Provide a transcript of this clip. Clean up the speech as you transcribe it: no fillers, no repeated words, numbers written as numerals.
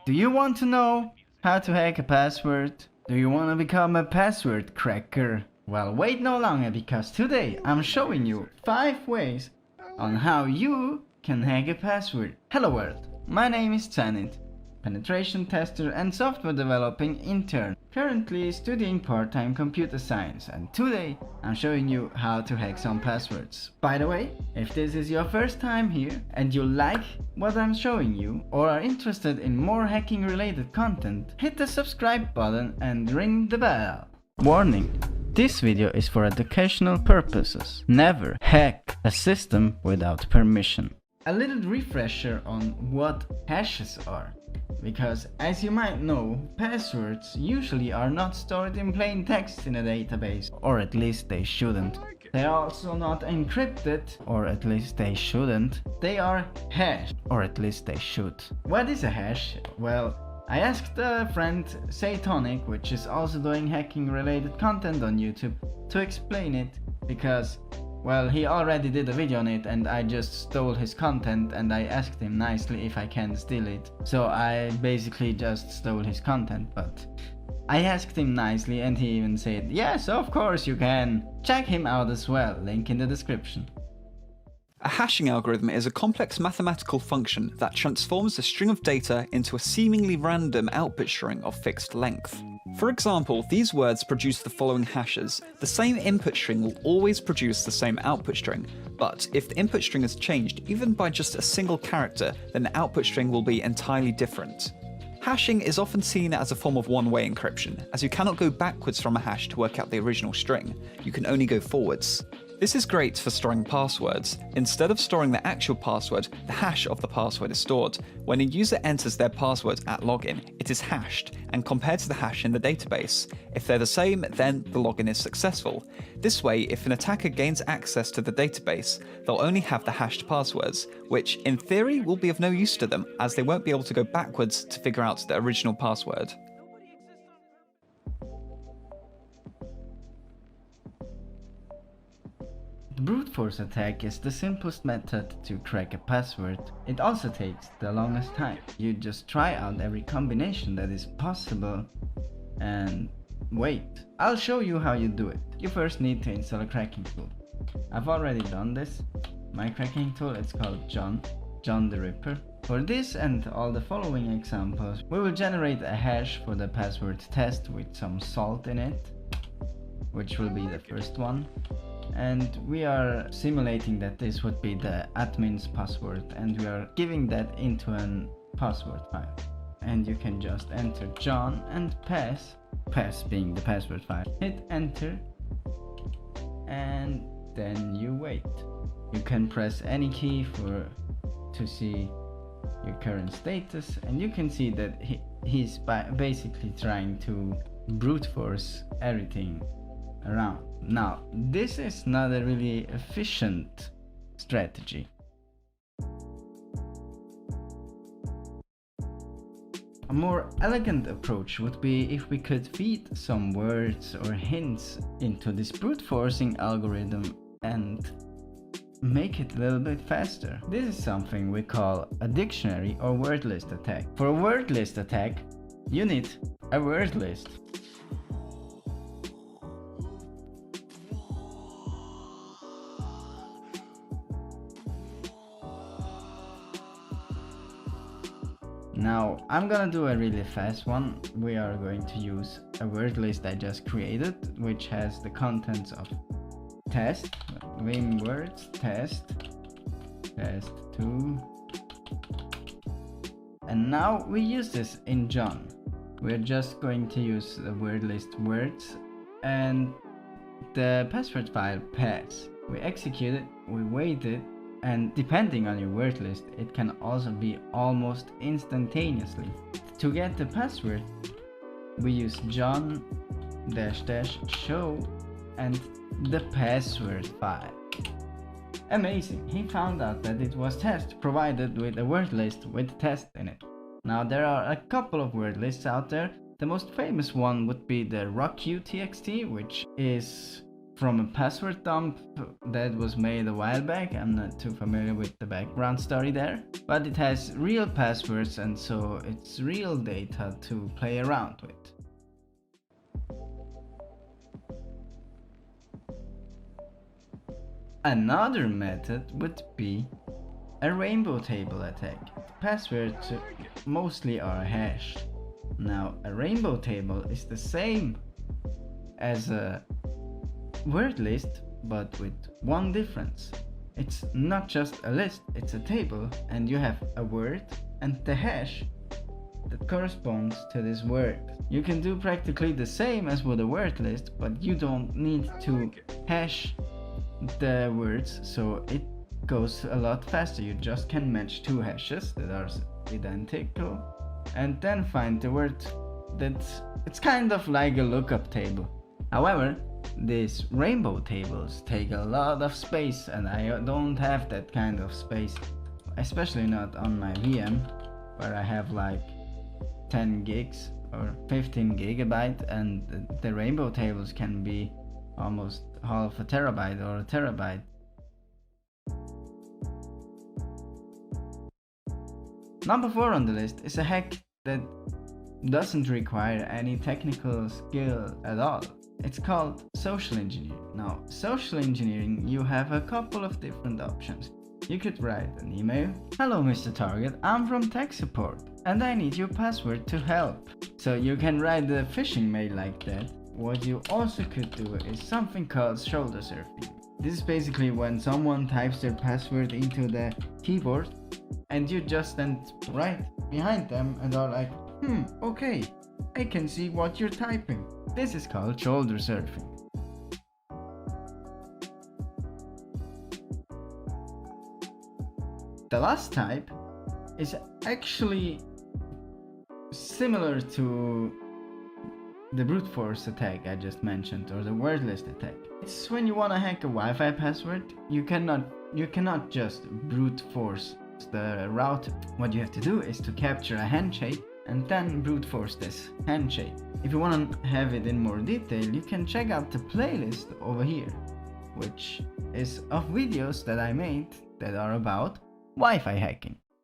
Do you want to know how to hack a password? Do you want to become a password cracker? Well, wait no longer, because today I'm showing you 5 ways on how you can hack a password. Hello world, my name is Zanit, penetration tester and software developing intern, currently studying part-time computer science, and today I'm showing you how to hack some passwords. By the way, if this is your first time here and you like what I'm showing you or are interested in more hacking related content, hit the subscribe button and ring the bell. Warning: this video is for educational purposes. Never hack a system without permission. A little refresher on what hashes are. Because as you might know, passwords usually are not stored in plain text in a database, or at least they shouldn't. They are also not encrypted, or at least they shouldn't. They are hashed, or at least they should. What is a hash? Well, I asked a friend, Satonic, which is also doing hacking related content on YouTube, to explain it, because well, he already did a video on it and I just stole his content, and I asked him nicely if I can steal it. So I basically just stole his content, but I asked him nicely and he even said, yes, of course you can. Check him out as well, link in the description. A hashing algorithm is a complex mathematical function that transforms a string of data into a seemingly random output string of fixed length. For example, these words produce the following hashes. The same input string will always produce the same output string, but if the input string is changed even by just a single character, then the output string will be entirely different. Hashing is often seen as a form of one-way encryption, as you cannot go backwards from a hash to work out the original string. You can only go forwards. This is great for storing passwords. Instead of storing the actual password, the hash of the password is stored. When a user enters their password at login, it is hashed and compared to the hash in the database. If they're the same, then the login is successful. This way, if an attacker gains access to the database, they'll only have the hashed passwords, which in theory will be of no use to them, as they won't be able to go backwards to figure out the original password. The brute force attack is the simplest method to crack a password. It also takes the longest time. You just try out every combination that is possible and wait. I'll show you how you do it. You first need to install a cracking tool. I've already done this. My cracking tool is called John the Ripper. For this and all the following examples, we will generate a hash for the password test with some salt in it, which will be the first one. And we are simulating that this would be the admin's password, and we are giving that into a password file. And you can just enter John and pass being the password file. Hit enter and then you wait. You can press any key to see your current status, and you can see that he's basically trying to brute force everything around. Now, this is not a really efficient strategy. A more elegant approach would be if we could feed some words or hints into this brute forcing algorithm and make it a little bit faster. This is something we call a dictionary or word list attack. For a word list attack, you need a word list. Now, I'm gonna do a really fast one. We are going to use a word list I just created, which has the contents of test, Vim words, test 2. And now we use this in John. We're just going to use the word list words and the password file pass. We execute it, we wait it, and depending on your word list, it can also be almost instantaneously. To get the password, we use John -- show and the password file. Amazing, he found out that it was test provided with a word list with test in it. Now there are a couple of word lists out there. The most famous one would be the rockutxt, which is from a password dump that was made a while back. I'm not too familiar with the background story there, but it has real passwords, and so it's real data to play around with. Another method would be a rainbow table attack. The passwords mostly are hashed. Now, a rainbow table is the same as a word list, but with one difference. It's not just a list, it's a table, and you have a word and the hash that corresponds to this word. You can do practically the same as with a word list, but you don't need to hash the words, so it goes a lot faster. You just can match two hashes that are identical and then find the word. It's kind of like a lookup table. However, these rainbow tables take a lot of space, and I don't have that kind of space, especially not on my VM, where I have like 10 gigs or 15 gigabyte, and the rainbow tables can be almost half a terabyte or a terabyte. Number 4 on the list is a hack that doesn't require any technical skill at all. It's called social engineering. Now, social engineering, you have a couple of different options. You could write an email. Hello Mr. Target, I'm from tech support and I need your password to help. So you can write a phishing mail like that. What you also could do is something called shoulder surfing. This is basically when someone types their password into the keyboard and you just stand right behind them and are like, okay, I can see what you're typing. This is called shoulder surfing. The last type is actually similar to the brute force attack I just mentioned, or the word list attack. It's when you want to hack a Wi-Fi password, you cannot just brute force the router. What you have to do is to capture a handshake and then brute force this handshake. If you want to have it in more detail, you can check out the playlist over here, which is of videos that I made that are about Wi-Fi hacking.